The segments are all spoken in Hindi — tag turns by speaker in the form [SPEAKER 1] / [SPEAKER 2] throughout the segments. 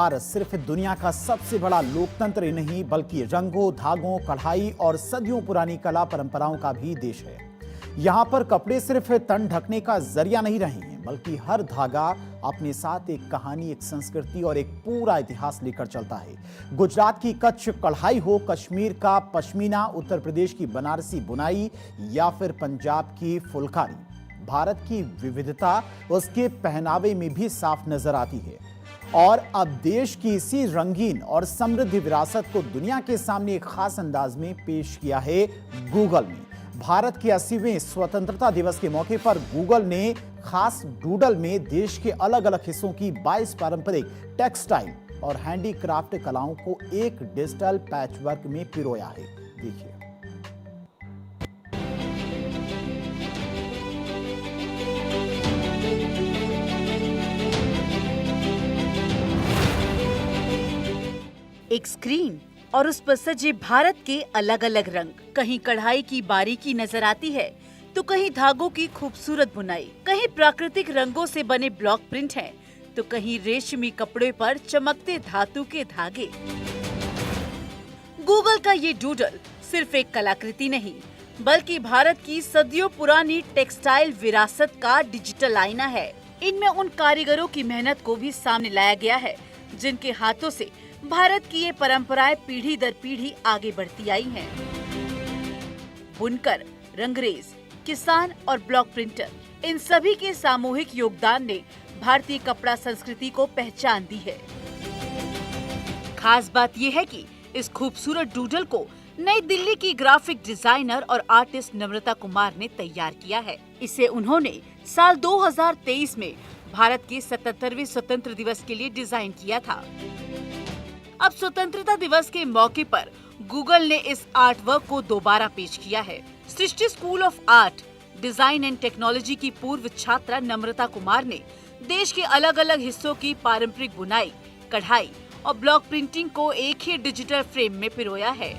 [SPEAKER 1] भारत सिर्फ दुनिया का सबसे बड़ा लोकतंत्र ही नहीं बल्कि रंगों, धागों, कढ़ाई और सदियों पुरानी कला परंपराओं का भी देश है। यहाँ पर कपड़े सिर्फ तन ढकने का जरिया नहीं रहे हैं, बल्कि हर धागा अपने साथ एक कहानी, एक संस्कृति और एक पूरा इतिहास लेकर चलता है। गुजरात की कच्छ कढ़ाई हो, कश्मीर का पश्मीना, उत्तर प्रदेश की बनारसी बुनाई या फिर पंजाब की फुलकारी, भारत की विविधता उसके पहनावे में भी साफ नजर आती है। और अब देश की इसी रंगीन और समृद्ध विरासत को दुनिया के सामने एक खास अंदाज में पेश किया है गूगल ने। भारत के 80वें स्वतंत्रता दिवस के मौके पर गूगल ने खास डूडल में देश के अलग अलग हिस्सों की 22 पारंपरिक टेक्सटाइल और हैंडीक्राफ्ट कलाओं को एक डिजिटल पैचवर्क में पिरोया है। देखिए।
[SPEAKER 2] एक स्क्रीन और उस पर सजे भारत के अलग अलग रंग। कहीं कढ़ाई की बारीकी नजर आती है तो कहीं धागों की खूबसूरत बुनाई, कहीं प्राकृतिक रंगों से बने ब्लॉक प्रिंट हैं, तो कहीं रेशमी कपड़े पर चमकते धातु के धागे। गूगल का ये डूडल सिर्फ एक कलाकृति नहीं बल्कि भारत की सदियों पुरानी टेक्सटाइल विरासत का डिजिटल आईना है। इनमें उन कारीगरों की मेहनत को भी सामने लाया गया है जिनके हाथों से भारत की ये परंपराएं पीढ़ी दर पीढ़ी आगे बढ़ती आई हैं। बुनकर, रंगरेज, किसान और ब्लॉक प्रिंटर, इन सभी के सामूहिक योगदान ने भारतीय कपड़ा संस्कृति को पहचान दी है। खास बात ये है कि इस खूबसूरत डूडल को नई दिल्ली की ग्राफिक डिजाइनर और आर्टिस्ट नम्रता कुमार ने तैयार किया है। इसे उन्होंने साल 2023 में भारत के 77वें स्वतंत्र दिवस के लिए डिजाइन किया था। अब स्वतंत्रता दिवस के मौके पर गूगल ने इस आर्ट वर्क को दोबारा पेश किया है। Srishti school of art, design and technology की पूर्व छात्रा नम्रता कुमार ने देश के अलग अलग हिस्सों की पारंपरिक बुनाई, कढ़ाई और ब्लॉक प्रिंटिंग को एक ही डिजिटल फ्रेम में पिरोया है।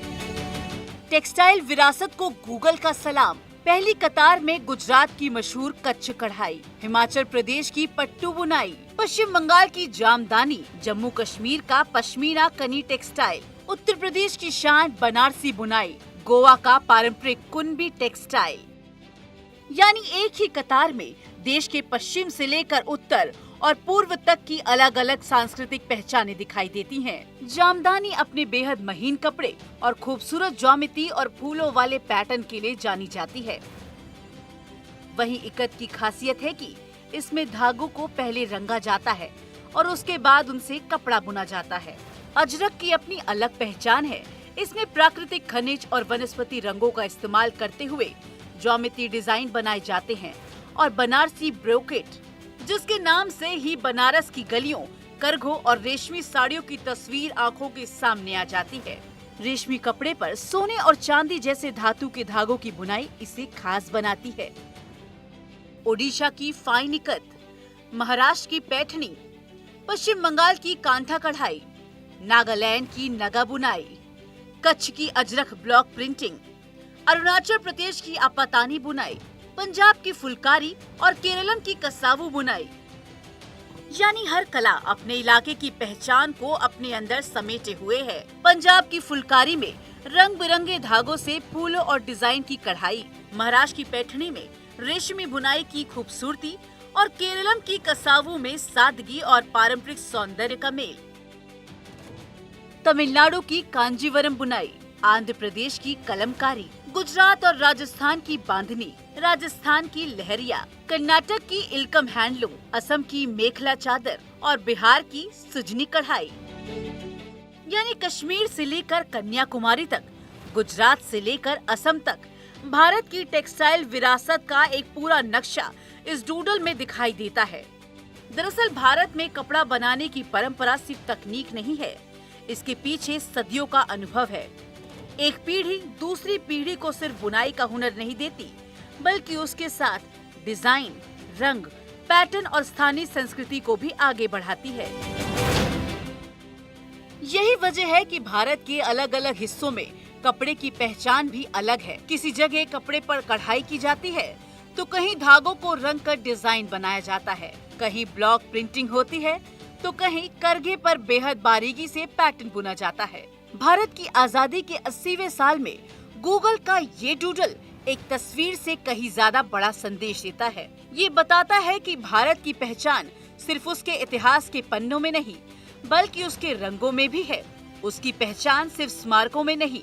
[SPEAKER 2] टेक्सटाइल विरासत को गूगल का सलाम। पहली कतार में गुजरात की मशहूर कच्छ कढ़ाई, हिमाचल प्रदेश की पट्टू बुनाई, पश्चिम बंगाल की जामदानी, जम्मू कश्मीर का पश्मीना कनी टेक्सटाइल, उत्तर प्रदेश की शान बनारसी बुनाई, गोवा का पारंपरिक कुनबी टेक्सटाइल। यानी एक ही कतार में देश के पश्चिम से लेकर उत्तर और पूर्व तक की अलग अलग सांस्कृतिक पहचानें दिखाई देती हैं। जामदानी अपने बेहद महीन कपड़े और खूबसूरत ज्योमेट्री और फूलों वाले पैटर्न के लिए जानी जाती है। वहीं इकत की खासियत है कि इसमें धागों को पहले रंगा जाता है और उसके बाद उनसे कपड़ा बुना जाता है। अजरक की अपनी अलग पहचान है। इसमें प्राकृतिक खनिज और वनस्पति रंगों का इस्तेमाल करते हुए ज्योमेट्री डिजाइन बनाए जाते हैं। और बनारसी ब्रोकेट, जिसके नाम से ही बनारस की गलियों, करघों और रेशमी साड़ियों की तस्वीर आंखों के सामने आ जाती है। रेशमी कपड़े पर सोने और चांदी जैसे धातु के धागों की बुनाई इसे खास बनाती है। ओडिशा की फाइन इकत, महाराष्ट्र की पैठनी, पश्चिम बंगाल की कांथा कढ़ाई, नागालैंड की नगा बुनाई, कच्छ की अजरक ब्लॉक प्रिंटिंग, अरुणाचल प्रदेश की आपातानी बुनाई, पंजाब की फुलकारी और केरलम की कसावू बुनाई। यानी हर कला अपने इलाके की पहचान को अपने अंदर समेटे हुए है। पंजाब की फुलकारी में रंग बिरंगे धागों से फूलों और डिजाइन की कढ़ाई, महाराष्ट्र की पैठनी में रेशमी बुनाई की खूबसूरती और केरलम की कसावू में सादगी और पारंपरिक सौंदर्य का मेल। तमिलनाडु की कांजीवरम बुनाई, आंध्र प्रदेश की कलमकारी, गुजरात और राजस्थान की बांधनी, राजस्थान की लहरिया, कर्नाटक की इलकम हैंडलूम, असम की मेखला चादर और बिहार की सुजनी कढ़ाई। यानी कश्मीर से लेकर कन्याकुमारी तक, गुजरात से लेकर असम तक भारत की टेक्सटाइल विरासत का एक पूरा नक्शा इस डूडल में दिखाई देता है। दरअसल भारत में कपड़ा बनाने की परंपरा सिर्फ तकनीक नहीं है, इसके पीछे सदियों का अनुभव है। एक पीढ़ी दूसरी पीढ़ी को सिर्फ बुनाई का हुनर नहीं देती, बल्कि उसके साथ डिजाइन, रंग, पैटर्न और स्थानीय संस्कृति को भी आगे बढ़ाती है। यही वजह है कि भारत के अलग अलग हिस्सों में कपड़े की पहचान भी अलग है। किसी जगह कपड़े पर कढ़ाई की जाती है तो कहीं धागों को रंग कर डिजाइन बनाया जाता है, कहीं ब्लॉक प्रिंटिंग होती है तो कहीं करघे पर बेहद बारीकी से पैटर्न बुना जाता है। भारत की आजादी के 80वें साल में गूगल का ये डूडल एक तस्वीर से कहीं ज्यादा बड़ा संदेश देता है। ये बताता है कि भारत की पहचान सिर्फ उसके इतिहास के पन्नों में नहीं, बल्कि उसके रंगों में भी है। उसकी पहचान सिर्फ स्मारकों में नहीं,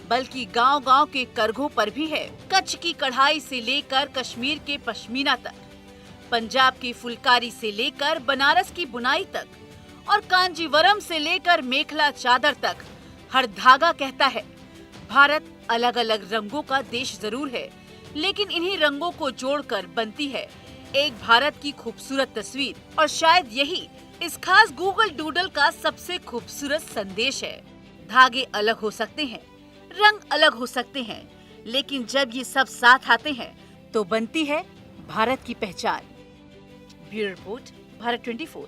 [SPEAKER 2] बल्कि गांव-गांव के करघों पर भी है। कच्छ की कढ़ाई से लेकर कश्मीर के पश्मीना तक, पंजाब की फुलकारी से लेकर बनारस की बुनाई तक और कांजीवरम से लेकर मेखला चादर तक, हर धागा कहता है भारत अलग अलग रंगों का देश जरूर है, लेकिन इन्हीं रंगों को जोड़कर बनती है एक भारत की खूबसूरत तस्वीर। और शायद यही इस खास गूगल डूडल का सबसे खूबसूरत संदेश है। धागे अलग हो सकते हैं, रंग अलग हो सकते हैं, लेकिन जब ये सब साथ आते हैं तो बनती है भारत की पहचान। Bureau report, Bharat 24।